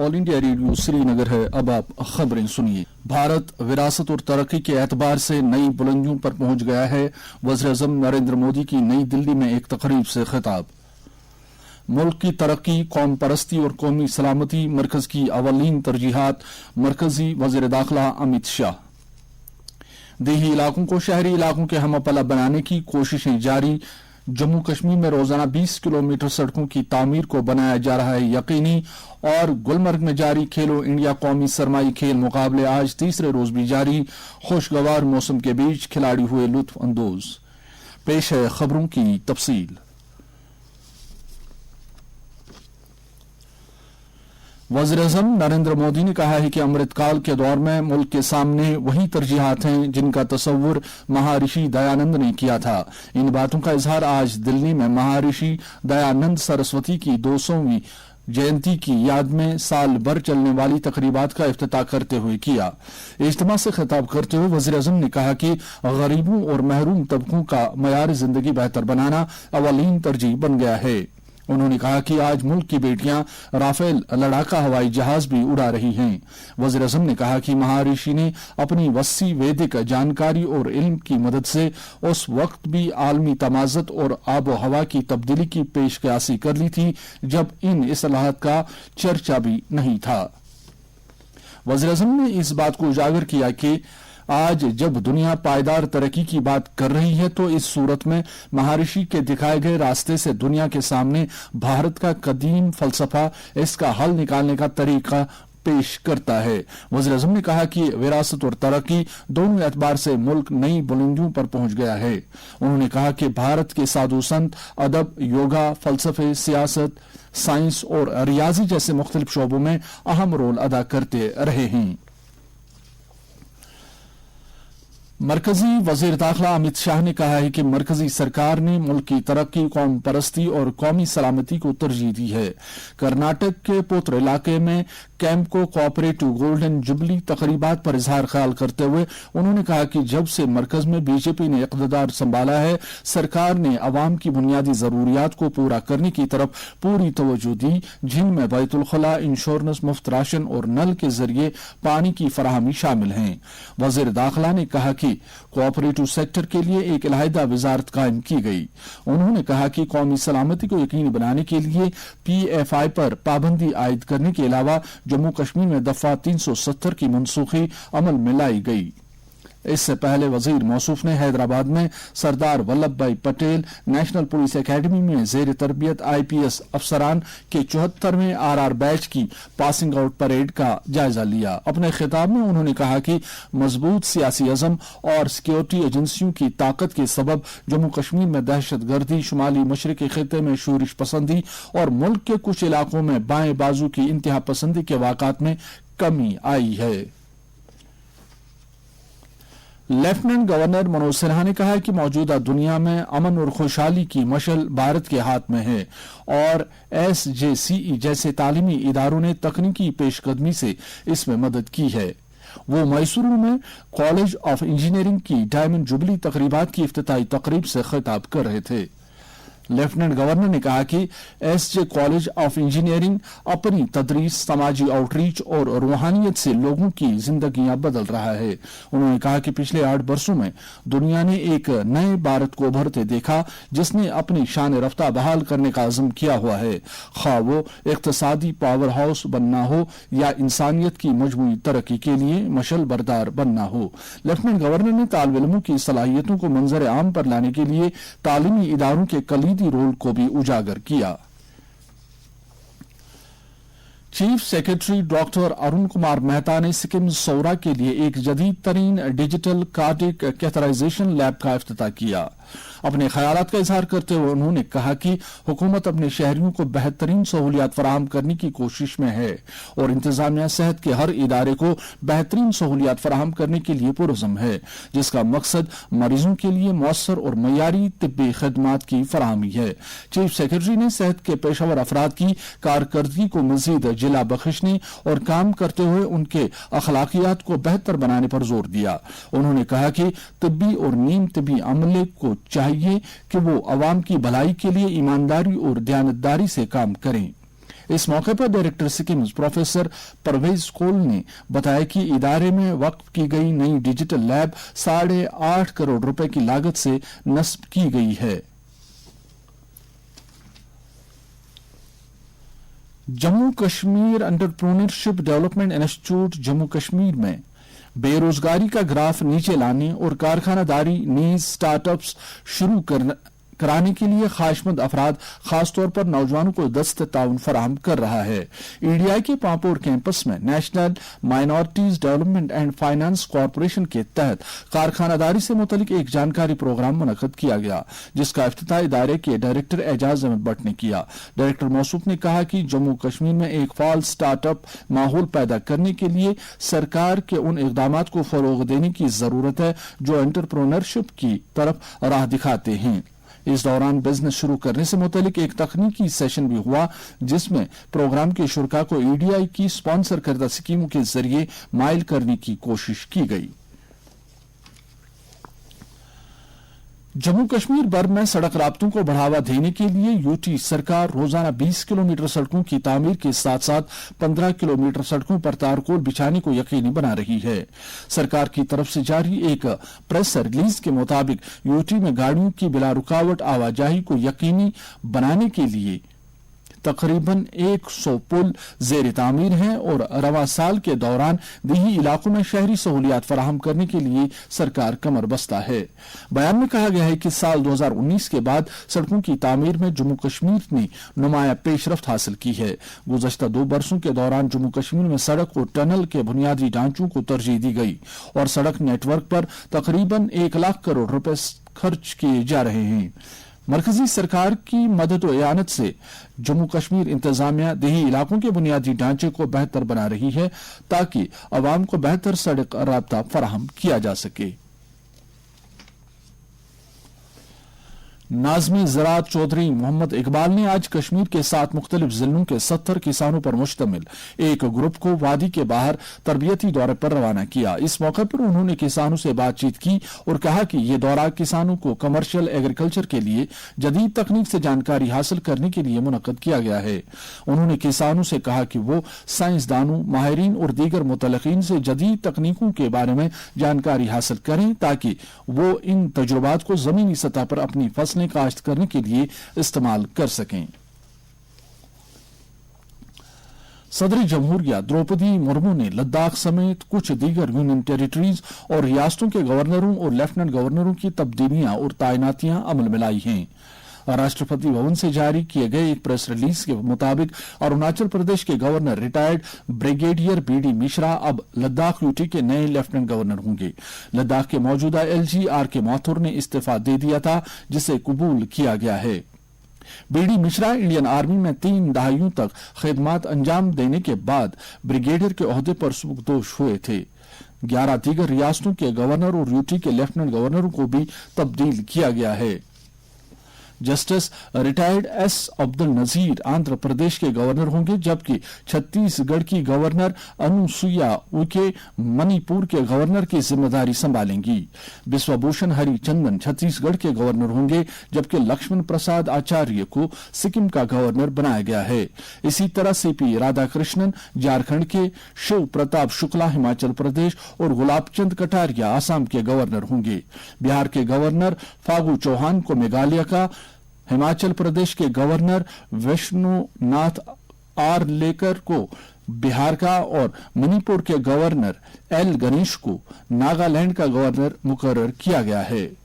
All India radio Srinagar है। अब आप खबरें सुनिए। भारत विरासत और तरक्की के एतबार से नई बुलंदियों पर पहुंच गया है। वज़ीर-ए-आज़म नरेंद्र मोदी की नई दिल्ली में एक तकरीब से खिताब। मुल्क की तरक्की, कौम परस्ती और कौमी सलामती मरकज की अवलीन तरजीहात, मरकजी वज़ीर दाखिला अमित शाह। देही इलाकों को शहरी इलाकों के हमपला बनाने की कोशिशें जारी। जम्मू कश्मीर में रोजाना 20 किलोमीटर सड़कों की तामीर को बनाया जा रहा है यकीनी। और गुलमर्ग में जारी खेलो इंडिया कौमी सरमाई खेल मुकाबले आज तीसरे रोज भी जारी। खुशगवार मौसम के बीच खिलाड़ी हुए लुत्फ अंदोज। पेश है खबरों की तफसील। वज़ीर-ए-आज़म नरेंद्र मोदी ने कहा है कि अमृतकाल के दौर में मुल्क के सामने वही तरजीहात हैं जिनका तस्वुर महर्षि दयानंद ने किया था। इन बातों का इजहार आज दिल्ली में महर्षि दयानंद सरस्वती की 200वीं जयंती की याद में साल भर चलने वाली तकरीबात का इफ्तिताह करते हुए किया। इज्तिमा से खिताब करते हुए वज़ीर-ए-आज़म ने कहा कि गरीबों और महरूम तबकों का मयार जिंदगी बेहतर बनाना अवलीन तरजीह बन गया है। उन्होंने कहा कि आज मुल्क की बेटियां राफेल लड़ाका हवाई जहाज भी उड़ा रही हैं। वज़ीर-ए-आज़म ने कहा कि महर्षि ने अपनी वस्सी वैदिक जानकारी और इल्म की मदद से उस वक्त भी आलमी तमाज़त और आबो हवा की तब्दीली की पेशकयासी कर ली थी जब इन इस्लाहात का चर्चा भी नहीं था। वज़ीर-ए-आज़म ने इस बात को उजागर किया कि आज जब दुनिया पायदार तरक्की की बात कर रही है तो इस सूरत में महर्षि के दिखाए गए रास्ते से दुनिया के सामने भारत का कदीम फलसफा इसका हल निकालने का तरीका पेश करता है। वज़ीर-ए-आज़म ने कहा कि विरासत और तरक्की दोनों एतबार से मुल्क नई बुलंदियों पर पहुंच गया है। उन्होंने कहा कि भारत के साधु संत अदब, योगा, फलसफे, सियासत, साइंस और रियाजी जैसे मुख्तलिफ शोबों में अहम रोल अदा करते रहे हैं। मरकजी वज़ीर दाखिला अमित शाह ने कहा है कि मरकजी सरकार ने मुल्क की तरक्की, कौम परस्ती और कौमी सलामती को तरजीह दी है। कर्नाटक के पुत्र इलाके में कैंपको कोऑपरेटिव गोल्डन जुबली तकरीबात पर इजहार ख्याल करते हुए उन्होंने कहा कि जब से मरकज में बीजेपी ने इक़्तिदार संभाला है, सरकार ने अवाम की बुनियादी जरूरियात को पूरा करने की तरफ पूरी तवज्जो दी, जिनमें बैतुल खला, इंश्योरेंस, मुफ्त राशन और नल के जरिए पानी की फराहमी शामिल हैं। वज़ीर दाखिला ने कहा कि कोऑपरेटिव सेक्टर के लिए एक इलाहिदा वजारत कायम की गई। उन्होंने कहा कि कौमी सलामती को यकीनी बनाने के लिए PFI पर पाबंदी आयद करने के अलावा जम्मू कश्मीर में दफा 370 की मनसूखी अमल में लाई गई। इससे पहले वजीर मौसूफ ने हैदराबाद में सरदार वल्लभ भाई पटेल नेशनल पुलिस एकेडमी में जेर तरबियत IPS अफसरान के 74वें RR बैच की पासिंग आउट परेड का जायजा लिया। अपने खिताब में उन्होंने कहा कि मजबूत सियासी अज़म और सिक्योरिटी एजेंसियों की ताकत के सबब जम्मू कश्मीर में दहशत गर्दी, शुमाली मशरक़ी खित्ते में शूरिश पसंदी और मुल्क के कुछ इलाकों में बाएं बाजू की इंतहा पसंदी के वाक़ात में कमी आई है। लेफ्टिनेंट गवर्नर मनोज सिन्हा ने कहा है कि मौजूदा दुनिया में अमन और खुशहाली की मशल भारत के हाथ में है और SJCE जैसे तालीमी इदारों ने तकनीकी पेशकदमी से इसमें मदद की है। वो मैसूरू में कॉलेज ऑफ इंजीनियरिंग की डायमंड जुबली तकरीबात की इफ्तिताही तकरीब से खिताब कर रहे थे। लेफ्टिनेंट गवर्नर ने कहा कि SJ कॉलेज ऑफ इंजीनियरिंग अपनी तदरीस, समाजी आउटरीच और रूहानियत से लोगों की जिंदगियां बदल रहा है। उन्होंने कहा कि पिछले 8 वर्षों में दुनिया ने एक नए भारत को उभरते देखा जिसने अपनी शान रफ्ता बहाल करने का अज़म किया हुआ है, खा वो इक्तसादी पावर हाउस बनना हो या इंसानियत की मजमूई तरक्की के लिए मशल बरदार बनना हो। लेफ्टिनेंट गवर्नर ने तालिब इल्मों की सलाहियतों को मंजर आम पर लाने के लिए तालीमी इदारों के कलीदी रोल को भी उजागर किया। Chief secretary doctor Arun Kumar Mehta ने सिक्किम सौरा के लिए एक जदीद तरीन डिजिटल कार्डिक कैथराइजेशन लैब का इफ्तिताह किया। अपने ख्यालात का इजहार करते हुए उन्होंने कहा कि हुकूमत अपने शहरियों को बेहतरीन सहूलियात फराहम करने की कोशिश में है और इंतजामिया सेहत के हर इदारे को बेहतरीन सहूलियात फराहम करने के लिए पुरज़म है, जिसका मकसद मरीजों के लिए मौसर और मयारी तिब्बी खदमात की फराहमी है। चीफ सेक्रेटरी ने सेहत के पेशावर अफराद की कारकर्दगी को मजीद जिला बख्शने और काम करते हुए उनके अखलाकियात को बेहतर बनाने पर जोर दिया। उन्होंने कहा कि तिब्बी और नीम तिब्बी अमले को चाहिए कि वो अवाम की भलाई के लिए ईमानदारी और दयानतदारी से काम करें। इस मौके पर डायरेक्टर सिक्किम्स प्रोफेसर परवेज कोल ने बताया कि इदारे में वक्फ की गई नई डिजिटल लैब 8.5 करोड़ रुपए की लागत से नस्ब की गई है। Jammu Kashmir entrepreneurship development institute Jammu Kashmir में बेरोजगारी का ग्राफ नीचे लाने और कारखानादारी नीज स्टार्टअप्स शुरू कराने के लिए ख्वाहिशमंद अफराद खासतौर पर नौजवानों को दस्त ताउन फराहम कर रहा है। ईडीआई के पांपोर कैंपस में national minorities development and finance corporation के तहत कारखानादारी से मुतलिक एक जानकारी प्रोग्राम मुनक्कद किया गया, जिसका इफ्तिताह इदारे के डायरेक्टर एजाज अहमद भट्ट ने किया। डायरेक्टर मौसूफ ने कहा कि जम्मू कश्मीर में एक फाल स्टार्टअप माहौल पैदा करने के लिए सरकार के उन इकदामात को फरोग देने की जरूरत है जो एंटरप्रेन्योरशिप की तरफ राह दिखाते हैं। इस दौरान बिजनेस शुरू करने से मुतालिक एक तकनीकी सेशन भी हुआ, जिसमें प्रोग्राम के शुरका को ईडीआई की स्पॉन्सर करदा स्कीमों के जरिए माइल करने की कोशिश की गई। जम्मू कश्मीर भर में सड़क राब्तों को बढ़ावा देने के लिए यूटी सरकार रोजाना 20 किलोमीटर सड़कों की तामीर के साथ साथ 15 किलोमीटर सड़कों पर तारकोल बिछाने को यकीनी बना रही है। सरकार की तरफ से जारी एक प्रेस रिलीज के मुताबिक यूटी में गाड़ियों की बिला रुकावट आवाजाही को यकीनी बनाने के लिए तकरीबन 100 पुल जेर तामीर हैं और रवा साल के दौरान देही इलाकों में शहरी सहूलियात फराहम करने के लिए सरकार कमर बस्ता है। बयान में कहा गया है कि साल 2019 के बाद सड़कों की तामीर में जम्मू कश्मीर ने नुमाया पेशरफ्त हासिल की है। गुज़श्ता 2 बरसों के दौरान जम्मू कश्मीर में सड़क और टनल के बुनियादी ढांचों को तरजीह दी गई और सड़क नेटवर्क पर तकरीबन 1 लाख करोड़ रुपए खर्च किए जा रहे हैं। मरकजी सरकार की मदद और इआनत से जम्मू कश्मीर इंतजामिया देही इलाकों के बुनियादी ढांचे को बेहतर बना रही है ताकि अवाम को बेहतर सड़क राब्ता फराहम किया जा सके। नाज़िम ज़राअत चौधरी मोहम्मद इकबाल ने आज कश्मीर के 7 मुख्तलिफ जिलों के 70 किसानों पर मुश्तमिल एक ग्रुप को वादी के बाहर तरबियती दौरे पर रवाना किया। इस मौके पर उन्होंने किसानों से बातचीत की और कहा कि ये दौरा किसानों को कमर्शियल एग्रीकल्चर के लिए जदीद तकनीक से जानकारी हासिल करने के लिए मुनक्कद किया गया है। उन्होंने किसानों से कहा कि वो साइंसदानों, माहिरीन और दीगर मुतलकीन से जदीद तकनीकों के बारे में जानकारी हासिल करें ताकि वो इन तजुर्बात को जमीनी सतह पर अपनी फसलें काश्त करने के लिए इस्तेमाल कर सकें। सदर जमहूरिया द्रौपदी मुर्मू ने लद्दाख समेत कुछ दीगर यूनियन टेरिटरीज और रियासतों के गवर्नरों और लेफ्टिनेंट गवर्नरों की तब्दीलियां और तैनातियां अमल में लाई हैं। राष्ट्रपति भवन से जारी किए गए एक प्रेस रिलीज के मुताबिक अरुणाचल प्रदेश के governor retired brigadier BD Mishra अब लद्दाख यूटी के नए लेफ्टिनेंट गवर्नर होंगे। लद्दाख के मौजूदा एलजी आर.के. माथुर ने इस्तीफा दे दिया था, जिसे कबूल किया गया है। बीडी मिश्रा इंडियन आर्मी में 3 दहाइयों तक खिदमत अंजाम देने के बाद ब्रिगेडियर के ओहदे पर सुबकदोश हुए थे। 11 दीगर रियासतों के गवर्नर और यूटी के लेफ्टिनेंट गवर्नरों को भी तब्दील किया गया है। Justice retired S Abdul Nazeer Andhra Pradesh के गवर्नर होंगे, जबकि छत्तीसगढ़ की गवर्नर अनुसुईया उइके मणिपुर के गवर्नर की जिम्मेदारी संभालेंगी। बिश्वभूषण हरिचंदन छत्तीसगढ़ के गवर्नर होंगे, जबकि लक्ष्मण प्रसाद आचार्य को सिक्किम का गवर्नर बनाया गया है। इसी तरह सीपी राधाकृष्णन झारखंड के, शिव प्रताप शुक्ला हिमाचल प्रदेश और गुलाबचंद कटारिया आसाम के गवर्नर होंगे। बिहार के गवर्नर फागू चौहान को मेघालय का, हिमाचल प्रदेश के गवर्नर विष्णुनाथ आर लेकर को बिहार का और मणिपुर के गवर्नर एल गणेश को नागालैंड का गवर्नर मुकर्रर किया गया है।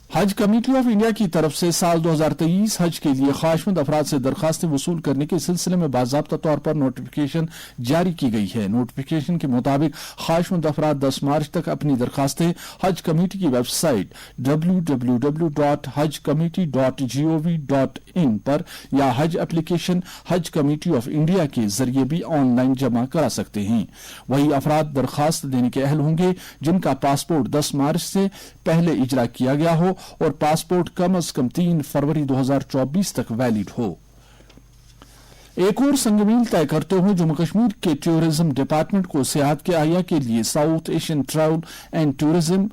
हज कमेटी ऑफ इंडिया की तरफ से साल 2023 हज के लिए ख्वाहिशमंद अफराद से दरखास्तें वसूल करने के सिलसिले में बाज़ाब्ता तौर पर नोटिफिकेशन जारी की गई है। नोटिफिकेशन के मुताबिक ख्वाहिशमंद अफराद 10 मार्च तक अपनी दरखास्तें हज कमेटी की वेबसाइट www.hajcommittee.gov.in पर या हज एप्लीकेशन हज कमेटी ऑफ इंडिया के जरिए भी ऑनलाइन जमा करा सकते हैं। वही अफराद दरखास्त देने के अहल होंगे जिनका पासपोर्ट 10 मार्च से पहले इजरा किया गया हो और पासपोर्ट कम अज कम 3 फरवरी 2024 तक वैलिड हो। एक और संगमील तय करते हुए जम्मू कश्मीर के टूरिज्म डिपार्टमेंट को सियाहत के अहिया के लिए south Asian travel and tourism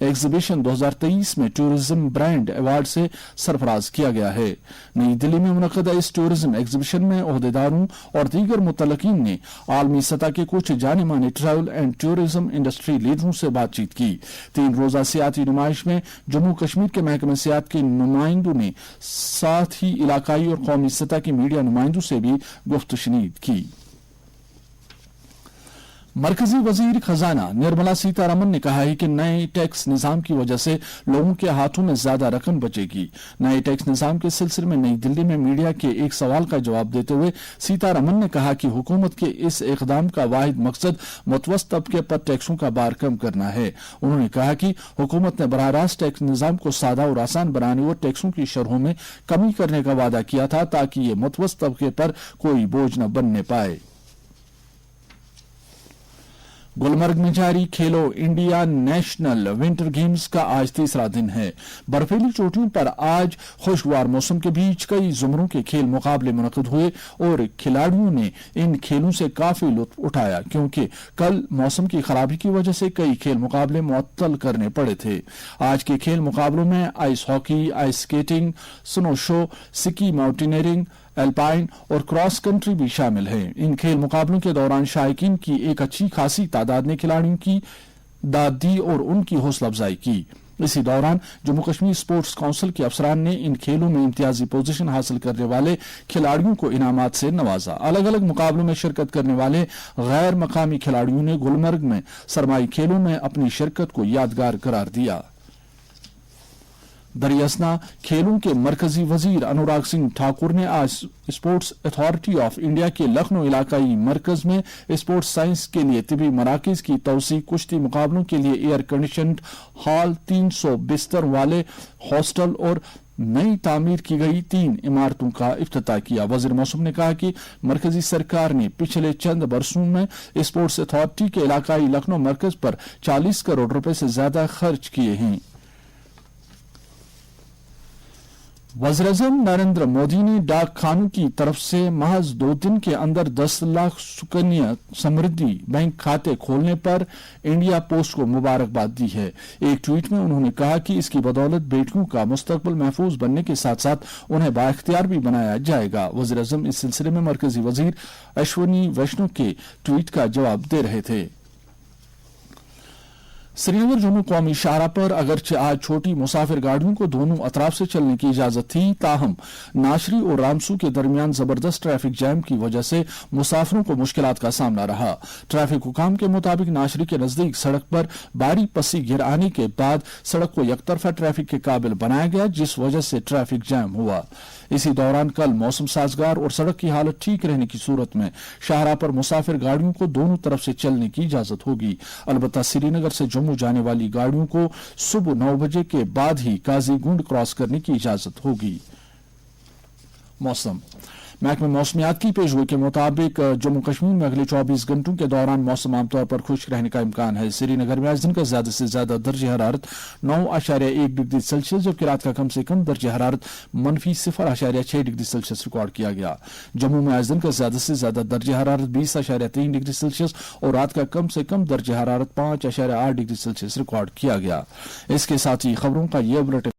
exhibition 2023 में टूरिज्म ब्रांड अवार्ड से सरफराज किया गया है। नई दिल्ली में मुनक्कदा इस टूरिज्म एग्जीबिशन में ओहदेदारों और दीगर मुतल्लिकीन ने आलमी सतह के कुछ जाने माने ट्रैवल एंड टूरिज्म इंडस्ट्री लीडरों से बातचीत की। 3 रोजा सियाती नुमाइश में जम्मू कश्मीर के महकमे सियाहत के नुमाइंदों ने साथ ही इलाकाई और कौमी सतह के मीडिया नुमाइंदों से भी गुफ्तशनीद की। मरकजी वजीर खजाना निर्मला सीतारमन ने कहा है कि नए टैक्स निजाम की वजह से लोगों के हाथों में ज्यादा रकम बचेगी। नए टैक्स निजाम के सिलसिले में नई दिल्ली में मीडिया के एक सवाल का जवाब देते हुए सीतारमन ने कहा कि हुकूमत के इस इकदाम का वाहिद मकसद मुतवस्सित तबके पर टैक्सों का भार कम करना है। उन्होंने कहा कि हुकूमत ने बराह रास्त टैक्स निजाम को सादा और आसान बनाने और टैक्सों की शरहों में कमी करने का वादा किया था ताकि ये मुतवस्सित तबके पर कोई बोझ न बनने पाए। गुलमर्ग में जारी खेलो इंडिया नेशनल विंटर गेम्स का आज तीसरा दिन है। बर्फीली चोटियों पर आज खुशगवार मौसम के बीच कई जुमरों के खेल मुकाबले मुनक्किद हुए और खिलाड़ियों ने इन खेलों से काफी लुत्फ उठाया क्योंकि कल मौसम की खराबी की वजह से कई खेल मुकाबले मुअत्तल करने पड़े थे। आज के खेल मुकाबलों में ice hockey, ice skating, snow show, ski mountaineering, alpine और क्रॉस कंट्री भी शामिल हैं। इन खेल मुकाबलों के दौरान शायकीन की एक अच्छी खासी तादाद ने खिलाड़ियों की दाद दी और उनकी हौसला अफजाई की। इसी दौरान जम्मू कश्मीर स्पोर्ट्स काउंसिल के अफसरान ने इन खेलों में इम्तियाजी पोजीशन हासिल करने वाले खिलाड़ियों को इनामात से नवाजा। अलग अलग मुकाबलों में शिरकत करने वाले गैर मकामी खिलाड़ियों ने गुलमर्ग में सरमाई खेलों में अपनी शिरकत को यादगार करार दिया। दरियासना खेलों के मरकजी वजीर अनुराग सिंह ठाकुर ने आज स्पोर्ट्स अथॉरिटी ऑफ इंडिया के लखनऊ इलाकाई मरकज में स्पोर्ट्स साइंस के लिए तिबी मराकज की तौसी, कुश्ती मुकाबलों के लिए एयर कंडीशनड हॉल, 300 बिस्तर वाले हॉस्टल और नई तामीर की गई 3 इमारतों का इफ्तिताह किया। वजीर मौसम ने कहा कि मरकजी सरकार ने पिछले चंद बरसों में स्पोर्ट्स अथॉरिटी के इलाकाई लखनऊ मरकज पर 40 करोड़ रुपए से ज्यादा खर्च किए हैं। वज़ीर-ए-आज़म नरेंद्र मोदी ने डाक खानों की तरफ से महज 2 दिन के अंदर 10 लाख सुकन्या समृद्धि बैंक खाते खोलने पर इंडिया पोस्ट को मुबारकबाद दी है। एक ट्वीट में उन्होंने कहा कि इसकी बदौलत बेटियों का मुस्तकबिल महफूज बनने के साथ साथ उन्हें बाइख्तियार भी बनाया जाएगा। वज़ीर-ए-आज़म इस सिलसिले में मरकजी वजीर अश्विनी वैष्णव के ट्वीट का जवाब दे रहे थे। श्रीनगर जम्मू कौमी शाहराह पर अगरचे आज छोटी मुसाफिर गाड़ियों को दोनों अतराफ से चलने की इजाजत थी, ताहम नाशरी और रामसू के दरमियान जबरदस्त ट्रैफिक जैम की वजह से मुसाफिरों को मुश्किलात का सामना रहा। ट्रैफिक हुकाम के मुताबिक नाशरी के नजदीक सड़क पर भारी पसी गिर आने के बाद सड़क को यकतरफा ट्रैफिक के काबिल बनाया गया, जिस वजह से ट्रैफिक जैम हुआ। इसी दौरान कल मौसम साजगार और सड़क की हालत ठीक रहने की सूरत में शाहराह पर मुसाफिर गाड़ियों को दोनों तरफ से चलने की इजाजत होगी। अलबत्ता श्रीनगर से जम्मू जाने वाली गाड़ियों को सुबह 9 बजे के बाद ही काजीगुंड क्रॉस करने की इजाजत होगी। मौसम महकमे मौसमियात की पेशगोई के मुताबिक जम्मू कश्मीर में अगले 24 घंटों के दौरान मौसम आमतौर पर खुश्क रहने का इम्कान है। श्रीनगर में आज दिन का ज्यादा से ज्यादा दर्ज हरारत 9.1 डिग्री सेल्सियस जबकि रात का कम से कम दर्ज हरारत -0.6 डिग्री सेल्सियस रिकॉर्ड किया गया। जम्मू में आज दिन का ज्यादा से ज्यादा दर्ज हरारत 20.3 डिग्री सेल्सियस और रात का कम से कम दर्ज हरारत 5.8 डिग्री सेल्सियस रिकॉर्ड किया गया। इसके साथ ही खबरों का यह बुलेटिन